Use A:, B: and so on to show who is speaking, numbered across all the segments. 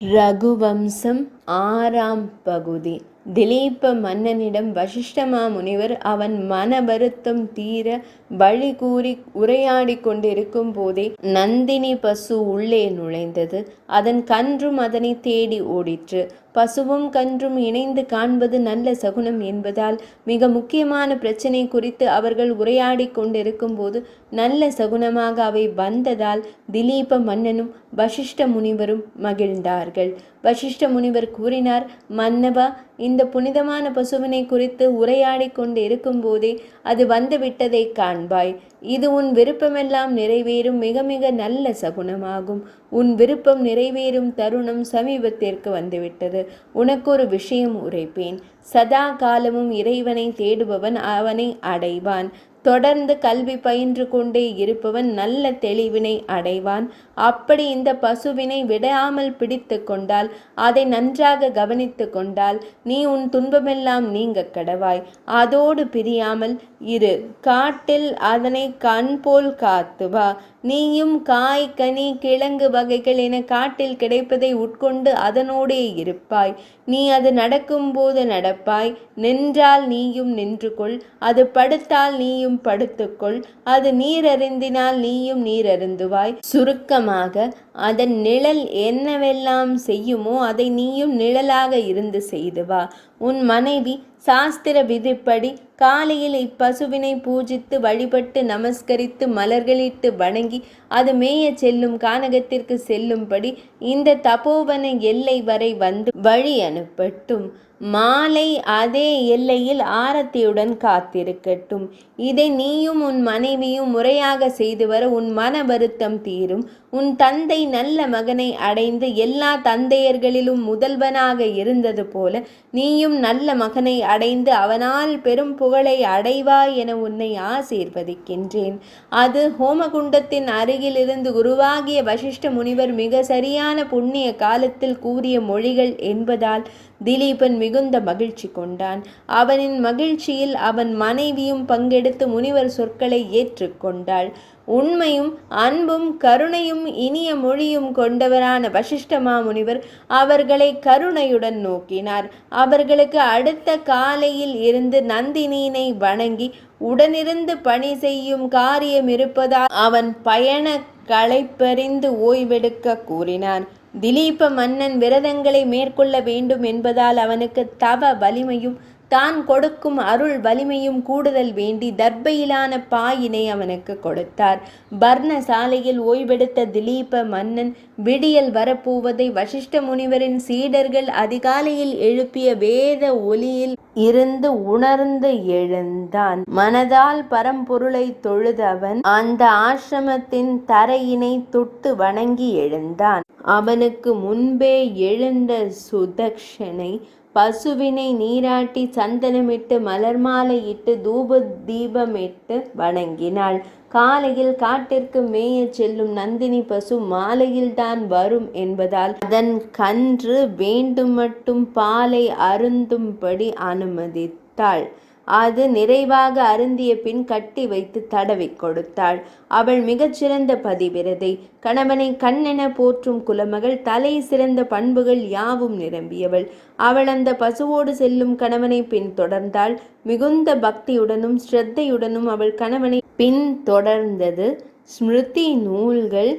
A: ரகுவம்சம் ஆறாம் பகுதி. திலீப மன்னனிடம் வசிஷ்ட முனிவர் அவன் மன வருத்தம் தீர வழி கூறி உரையாடி கொண்டிருக்கும் போதே நந்தினி பசு உள்ளே நுழைந்தது. அதன் கன்றும் அதனை தேடி ஓடிற்று. பசுவும் கன்றும் இணைந்து காண்பது நல்ல சகுனம் என்பதால் மிக முக்கியமான பிரச்சனை குறித்து அவர்கள் உரையாடி கொண்டிருக்கும் போது நல்ல சகுனமாக அவை வந்ததால் திலீப மன்னனும் வசிஷ்ட முனிவரும் மகிழ்ந்தார்கள். வசிஷ்ட முனிவர் கூறினார், மன்னவா, இந்த புனிதமான பசுவினை குறித்து உரையாடி கொண்டு இருக்கும் போதே அது வந்து விட்டதை காண்பாய். இது உன் விருப்பமெல்லாம் நிறைவேறும் மிக மிக நல்ல சகுனமாகும். உன் விருப்பம் நிறைவேறும் தருணம் சமீபத்திற்கு வந்துவிட்டது. உனக்கு ஒரு விஷயம் உரைப்பேன். சதா காலமும் இறைவனை தேடுபவன் அவனை அடைவான். தொடர்ந்து கல்வி பயின்று கொண்டே இருப்பவன் நல்ல தெளிவினை அடைவான். அப்படி இந்த பசுவினை விடாமல் பிடித்து கொண்டால், அதை நன்றாக கவனித்து கொண்டால், நீ உன் துன்பமெல்லாம் நீங்க கடவாய். அதோடு பிரியாமல் இரு. காட்டில் அதனை கண் போல் காத்து வா. நீயும் காய், கனி, கிழங்கு வகைகள் என காட்டில் கிடைப்பதை உட்கொண்டு அதனோடே இருப்பாய். நீ அது நடக்கும்போது நடப்பாய். நின்றால் நீயும் நின்று கொள். அது படுத்தால் நீயும் படுத்துக்கொள். அது நீர் அருந்தினால் நீயும் நீர் அருந்துவாய். சுருக்கமாக, அதன் நிழல் என்னவெல்லாம் செய்யுமோ அதை நீயும் நிழலாக இருந்து செய்து வா. உன் மனைவி சாஸ்திர விதிப்படி காலையில் இப்பசுவினை பூஜித்து வழிபட்டு நமஸ்கரித்து மலர்களிட்டு வணங்கி அது மேய செல்லும் கானகத்திற்கு செல்லும்படி இந்த தபோவன எல்லை வரை வந்து வழி அனுப்பட்டும். மாலை அதே எல்லையில் ஆரத்தியுடன் காத்திருக்கட்டும். இதை நீயும் உன் மனைவியும் முறையாக செய்து வர உன் மன வருத்தம் தீரும். உன் தந்தை நல்ல மகனை அடைந்து எல்லா தந்தையர்களிலும் முதல்வனாக இருந்தது போல நீயும் நல்ல மகனை அடைந்து அவனால் பெரும் புகழை அடைவாய் என உன்னை ஆசீர்வதிக்கின்றேன். அது ஹோமகுண்டத்தின் அருகிலிருந்து குருவாகிய வசிஷ்ட முனிவர் மிக சரியான புண்ணிய காலத்தில் கூறிய மொழிகள் என்பதால் திலீபன் மிகுந்த மகிழ்ச்சி கொண்டான். அவனின் மகிழ்ச்சியில் அவன் மனைவியும் பங்கெடுத்து முனிவர் சொற்களை ஏற்றுக்கொண்டாள். உண்மையும் அன்பும் கருணையும் இனிய மொழியும் கொண்டவரான வசிஷ்ட முனிவர் அவர்களை கருணையுடன் நோக்கினார். அவர்களுக்கு அடுத்த காலையில் இருந்து நந்தினியினை வணங்கி உடனிருந்து பணி செய்யும் காரியம் இருப்பதால் அவன் பயண களைப்பறிந்து ஓய்வெடுக்க கூறினான். திலீப மன்னன் விரதங்களை மேற்கொள்ள வேண்டும் என்பதால் அவனுக்கு தவ வலிமையும் தான் கொடுக்கும் அருள் வலிமையும் கூடுதல் வேண்டி தர்பையிலான பாயினை அவனுக்கு கொடுத்தார். பர்ணசாலையில் ஓய்வெடுத்த திலீப மன்னன் விடியல் வரப்போவதை வசிஷ்ட முனிவரின் சீடர்கள் அதிகாலையில் எழுப்பிய வேத ஒலியில் இருந்து உணர்ந்து எழுந்தான். மனதால் பரம்பொருளை தொழுது அவன் அந்த ஆசிரமத்தின் தரையினை தொட்டு வணங்கி எழுந்தான். அவனுக்கு முன்பே எழுந்த சுதக்ஷனை பசுவினை நீராட்டி சந்தனமிட்டு மலர் மாலையிட்டு தூப தீபமிட்டு வணங்கினாள். காலையில் காட்டிற்கு மேய செல்லும் நந்தினி பசு மாலையில்தான் வரும் என்பதால் அதன் கன்று வேண்டும் மட்டும் பாலை அருந்தும்படி அனுமதித்தாள். அது நிறைவாக அருந்திய பின் கட்டி வைத்து தடவி கொடுத்தாள். அவள் மிகச்சிறந்த பதிவிரதை, கணவனை கண்ணென போற்றும் குலமகள், தலை சிறந்த பண்புகள் யாவும் நிரம்பியவள். அவள் அந்த பசுவோடு செல்லும் கணவனை பின் தொடர்ந்தாள். மிகுந்த பக்தியுடனும் ஸ்ரத்தையுடனும் அவள் கணவனை பின் தொடர்ந்தது. ஸ்மிருதி நூல்கள்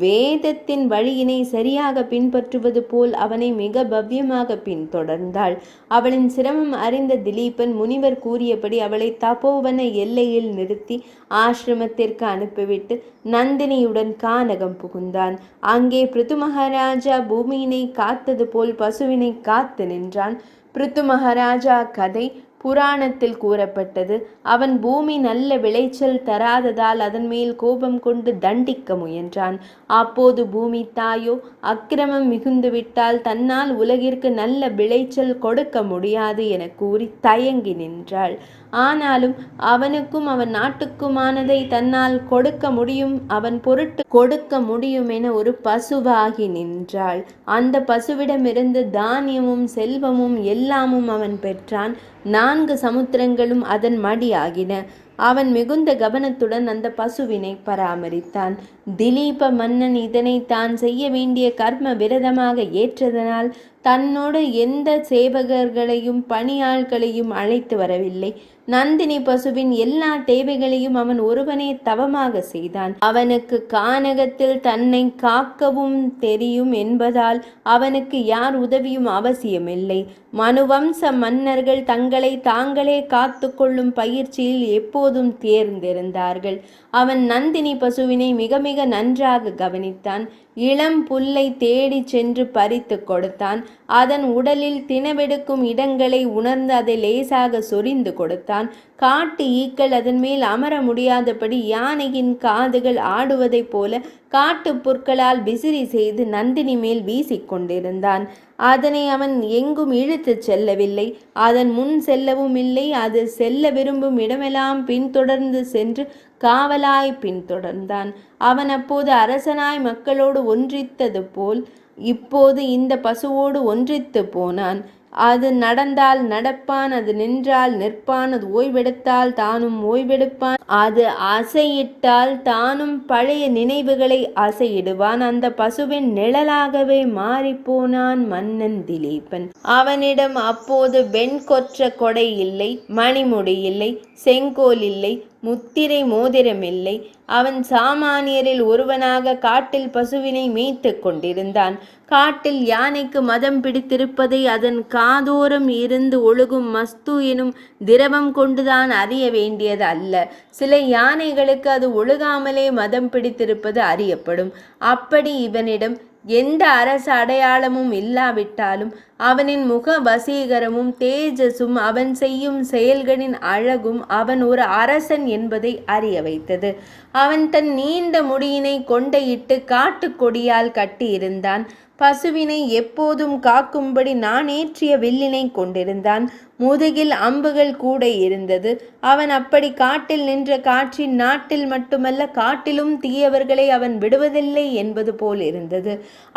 A: வேதத்தின் வழியினை சரியாக பின்பற்றுவது போல் அவனை மிக பவ்யமாக பின்தொடர்ந்தாள். அவளின் சிரமம் அறிந்த திலீபன் முனிவர் கூறியபடி அவளை தபோவன எல்லையில் நிறுத்தி ஆசிரமத்திற்கு அனுப்பிவிட்டு நந்தினியுடன் கானகம் புகுந்தான். அங்கே பிருது மகாராஜா பூமியினை காத்தது போல் பசுவினை காத்து நின்றான். பிருது மகாராஜா கதை புராணத்தில் கூறப்பட்டது. அவன் பூமி நல்ல விளைச்சல் தராததால் அதன் மேல் கோபம் கொண்டு தண்டிக்க முயன்றான். அப்போது பூமி தாயோ அக்கிரமம் மிகுந்துவிட்டால் தன்னால் உலகிற்கு நல்ல விளைச்சல் கொடுக்க முடியாது என கூறி தயங்கி நின்றாள். ஆனாலும் அவனுக்கும் அவன் நாட்டுக்குமானதை தன்னால் கொடுக்க முடியும், அவன் பொருட்டு கொடுக்க முடியும் என ஒரு பசுவாகி நின்றாள். அந்த பசுவிடமிருந்து தானியமும் செல்வமும் எல்லாமும் அவன் பெற்றான். 4 சமுத்திரங்களும் அதன் மடியாகின. அவன் மிகுந்த கவனத்துடன் அந்த பசுவினை பராமரித்தான். திலீப மன்னன் இதனை தான் செய்ய வேண்டிய கர்ம விரதமாக ஏற்றதனால் தன்னோடு எந்த சேவகர்களையும் பணியாள்களையும் அழைத்து வரவில்லை. நந்தினி பசுவின் எல்லா தேவைகளையும் அவன் ஒருவனே தவமாக செய்தான். அவனுக்கு கானகத்தில் தன்னை காக்கவும் தெரியும் என்பதால் அவனுக்கு யார் உதவியும் அவசியமில்லை. மனுவம்ச மன்னர்கள் தங்களை தாங்களே காத்து கொள்ளும் பயிற்சியில் எப்போதும் தேர்ந்திருந்தார்கள். அவன் நந்தினி பசுவினை மிக மிக நன்றாக கவனித்தான். இளம் புல்லை தேடி சென்று பறித்து கொடுத்தான். அதன் உடலில் தினவெடுக்கும் இடங்களை உணர்ந்து அதை லேசாக சொரிந்து கொடுத்தான். காட்டு ஈக்கள் அதன் மேல் அமர முடியாதபடி யானையின் காதுகள் ஆடுவதைப் போல காட்டு புற்களால் விசிறி செய்து நந்தினி மேல் வீசிக்கொண்டிருந்தான். அதனை அவன் எங்கும் இழுத்து செல்லவில்லை. அதன் முன் செல்லவும் இல்லை. அது செல்ல விரும்பும் இடமெல்லாம் பின்தொடர்ந்து சென்று காவலாய் பின்தொடர்ந்தான். அவன் அப்போது அரசனாய் மக்களோடு ஒன்றித்தது போல் இப்போது இந்த பசுவோடு ஒன்றித்து போனான். அது நடந்தால் நடப்பான், அது நின்றால் நிற்பான், அது ஓய்வெடுத்தால் தானும் ஓய்வெடுப்பான், அது அசையிட்டால் தானும் பழைய நினைவுகளை அசையிடுவான். அந்த பசுவின் நிழலாகவே மாறிப்போனான் மன்னன் திலீபன். அவனிடம் அப்போது வெண்கொற்ற கொடை இல்லை, மணிமுடி இல்லை, செங்கோல் இல்லை, முத்திரை மோதிரம் இல்லை. அவன் சாமானியரில் ஒருவனாக காட்டில் பசுவினை மேய்த்து கொண்டிருந்தான். காட்டில் யானைக்கு மதம் பிடித்திருப்பதை அதன் காதோரம் இருந்து ஒழுகும் மஸ்து எனும் திரவம் கொண்டுதான் அறிய வேண்டியது அல்ல. சில யானைகளுக்கு அது ஒழுகாமலே மதம் பிடித்திருப்பது அறியப்படும். அப்படி இவனிடம் எந்த அரச அடையாளமும் இல்லாவிட்டாலும் அவனின் முக வசீகரமும் தேஜஸும் அவன் செய்யும் செயல்களின் அழகும் அவன் ஒரு அரசன் என்பதை அறிய வைத்தது. அவன் தன் நீண்ட முடியினை கொண்டையிட்டு காட்டுக்கொடியால் கட்டியிருந்தான். பசுவினை எப்போதும் காக்கும்படி நானேற்றிய வில்லினை கொண்டிருந்தான். முதுகில் அம்புகள் கூட இருந்தது. அவன் அப்படி காட்டில் நின்ற காற்றின் நாட்டில் மட்டுமல்ல காட்டிலும் தீயவர்களை அவன் விடுவதில்லை என்பது போல் இருந்தது.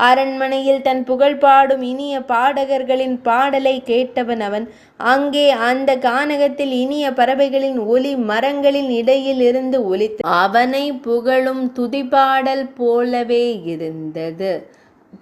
A: அரண்மனையில் தன் புகழ் பாடும் இனிய பாடகர்களின் பாடலை கேட்டவன் அவன். அங்கே அந்த கானகத்தில் இனிய பறவைகளின் ஒலி மரங்களின் இடையில் இருந்து ஒலித்து அவனை புகழும் துதிப்பாடல் போலவே இருந்தது.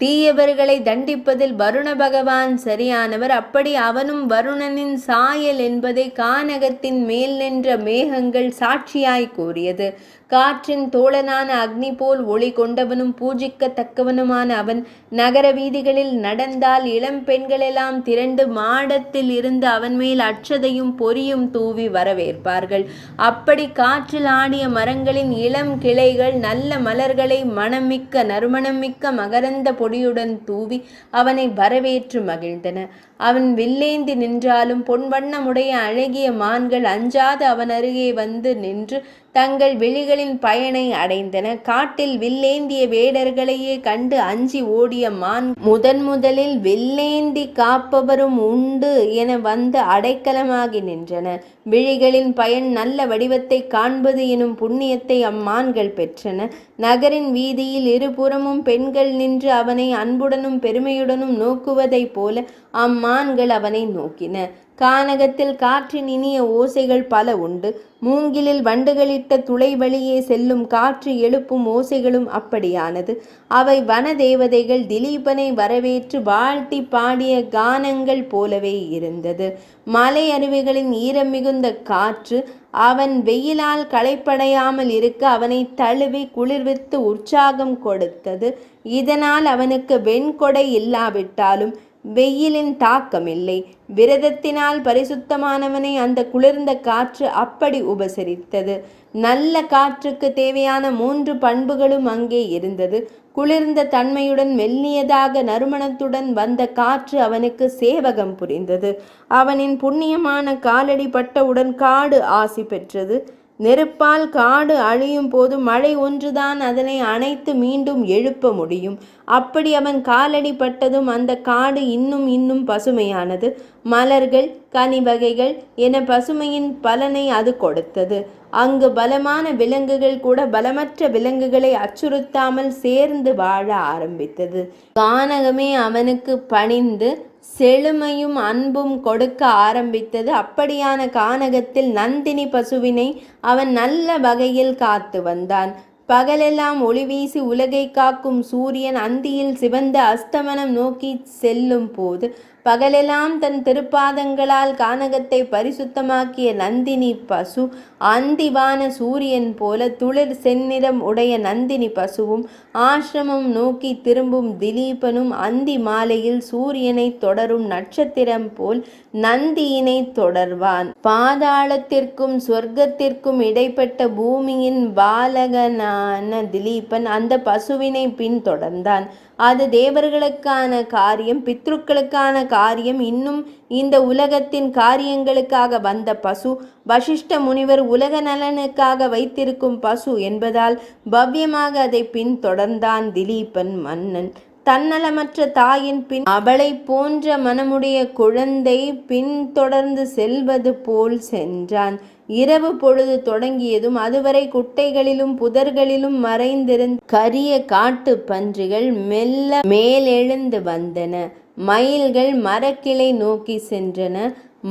A: தீயவர்களை தண்டிப்பதில் வருண பகவான் சரியானவர். அப்படி அவனும் வருணனின் சாயல் என்பதை கானகத்தின் மேல் நின்ற மேகங்கள் சாட்சியாய் கூறியது. காற்றின் தோழனான அக்னி போல் ஒளி கொண்டவனும் பூஜிக்கத்தக்கவனுமான அவன் நகர வீதிகளில் நடந்தால் இளம் பெண்களெல்லாம் திரண்டு மாடத்தில் இருந்து அவன் மேல் அட்சதையும் பொரியும் தூவி வரவேற்பார்கள். அப்படி காற்றில் ஆடிய மரங்களின் இளம் கிளைகள் நல்ல மலர்களை மணமிக்க நறுமணமிக்க மகரந்த பொடியுடன் தூவி அவனை வரவேற்று மகிழ்ந்தன. அவன் வில்லேந்தி நின்றாலும் பொன்வண்ணமுடைய அழகிய மான்கள் அஞ்சாது அவன் அருகே வந்து நின்று தங்கள் விழிகளின் பயனை அடைந்தன. காட்டில் வில்லேந்திய வேடர்களையே கண்டு அஞ்சி ஓடிய மான் முதலில் வில்லேந்தி காப்பவரும் உண்டு என வந்து அடைக்கலமாகி நின்றன. விழிகளின் பயன் நல்ல வடிவத்தை காண்பது எனும் புண்ணியத்தை அம்மான்கள் பெற்றன. நகரின் வீதியில் இருபுறமும் பெண்கள் நின்று அவனை அன்புடனும் பெருமையுடனும் நோக்குவதைப் போல அம்மான்கள் அவனை நோக்கின. கானகத்தில் காற்றின் இனிய ஓசைகள் பல உண்டு. மூங்கிலில் வண்டுகளிட்ட துளை வழியே செல்லும் காற்று எழுப்பும் ஓசைகளும் அப்படியானது. அவை வன தேவதைகள் திலீபனை வரவேற்று வாழ்த்தி பாடிய கானங்கள் போலவே இருந்தது. மலை அருவிகளின் ஈரம் மிகுந்த காற்று அவன் வெயிலால் களைப்படையாமல் இருக்க அவனை தழுவி குளிர்வித்து உற்சாகம் கொடுத்தது. இதனால் அவனுக்கு வெண்கொடை இல்லாவிட்டாலும் வெயிலின் தாக்கமில்லை. விரதத்தினால் பரிசுத்தமானவனை அந்த குளிர்ந்த காற்று அப்படி உபசரித்தது. நல்ல காற்றுக்கு தேவையான 3 பண்புகளும் அங்கே இருந்தது. குளிர்ந்த தன்மையுடன் மெல்லியதாக நறுமணத்துடன் வந்த காற்று அவனுக்கு சேவகம் புரிந்தது. அவனின் புண்ணியமான காலடி பட்டவுடன் காடு ஆசி பெற்றது. நெருப்பால் காடு அழியும் போது மழை ஒன்றுதான் அதனை அணைத்து மீண்டும் எழுப்ப முடியும். அப்படி அவன் காலடி பட்டதும் அந்த காடு இன்னும் பசுமையானது. மலர்கள் கனி வகைகள் என பசுமையின் பலனை அது கொடுத்தது. அங்கு பலமான விலங்குகள் கூட பலமற்ற விலங்குகளை அச்சுறுத்தாமல் சேர்ந்து வாழ ஆரம்பித்தது. கானகமே அவனுக்கு பணிந்து செழுமையும் அன்பும் கொடுக்க ஆரம்பித்தது. அப்படியான கானகத்தில் நந்தினி பசுவினை அவன் நல்ல வகையில் காத்து வந்தான். பகலெல்லாம் ஒளி வீசி உலகை காக்கும் சூரியன் அந்தியில் சிவந்த அஸ்தமனம் நோக்கி செல்லும் போது பகலெல்லாம் தன் திருப்பாதங்களால் கானகத்தை பரிசுத்தமாக்கிய நந்தினி பசு அந்திவான சூரியன் போல துளிர் செந்நிறம் உடைய நந்தினி பசுவும் ஆசிரமம் நோக்கி திரும்பும் திலீபனும் அந்தி மாலையில் சூரியனை தொடரும் நட்சத்திரம் போல் நந்தியினை தொடர்வான். பாதாளத்திற்கும் சொர்க்கத்திற்கும் இடைப்பட்ட பூமியின் பாலகனான திலீபன் அந்த பசுவினை பின்தொடர்ந்தான். அது தேவர்களுக்கான காரியம், பித்ருக்களுக்கான காரியம், இன்னும் இந்த உலகத்தின் காரியங்களுக்காக வந்த பசு. வசிஷ்ட முனிவர் உலக நலனுக்காக வைத்திருக்கும் பசு என்பதால் பவ்யமாக அதை பின்தொடர்ந்தான் திலீபன் மன்னன். தன்னலமற்ற தாயின் பின் அவளை போன்ற மனமுடைய குழந்தை பின்தொடர்ந்து செல்வது போல் சென்றான். இரவு பொழுது தொடங்கியதும் அதுவரை குட்டைகளிலும் புதர்களிலும் மறைந்திருந்த கரிய காட்டு பன்றிகள் மெல்ல மேலெழுந்து வந்தன. மயில்கள் மரக்கிளை நோக்கி சென்றன.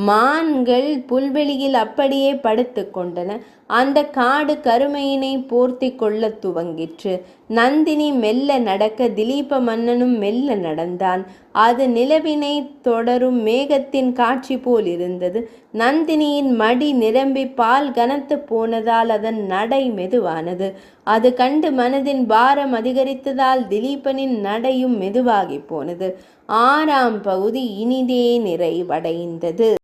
A: மான்கள் புல்வெளியில் அப்படியே படுத்து கொண்டன. அந்த காடு கருமையினை போர்த்தி கொள்ள துவங்கிற்று. நந்தினி மெல்ல நடக்க திலீப மன்னனும் மெல்ல நடந்தான். அது நிலவினை தொடரும் மேகத்தின் காட்சி போல் இருந்தது. நந்தினியின் மடி நிரம்பி பால் கனத்து போனதால் அதன் நடை மெதுவானது. அது கண்டு மனதின் பாரம் அதிகரித்ததால் திலீபனின் நடையும் மெதுவாகி போனது. 6ஆம் பகுதி இனிதே நிறைவடைந்தது.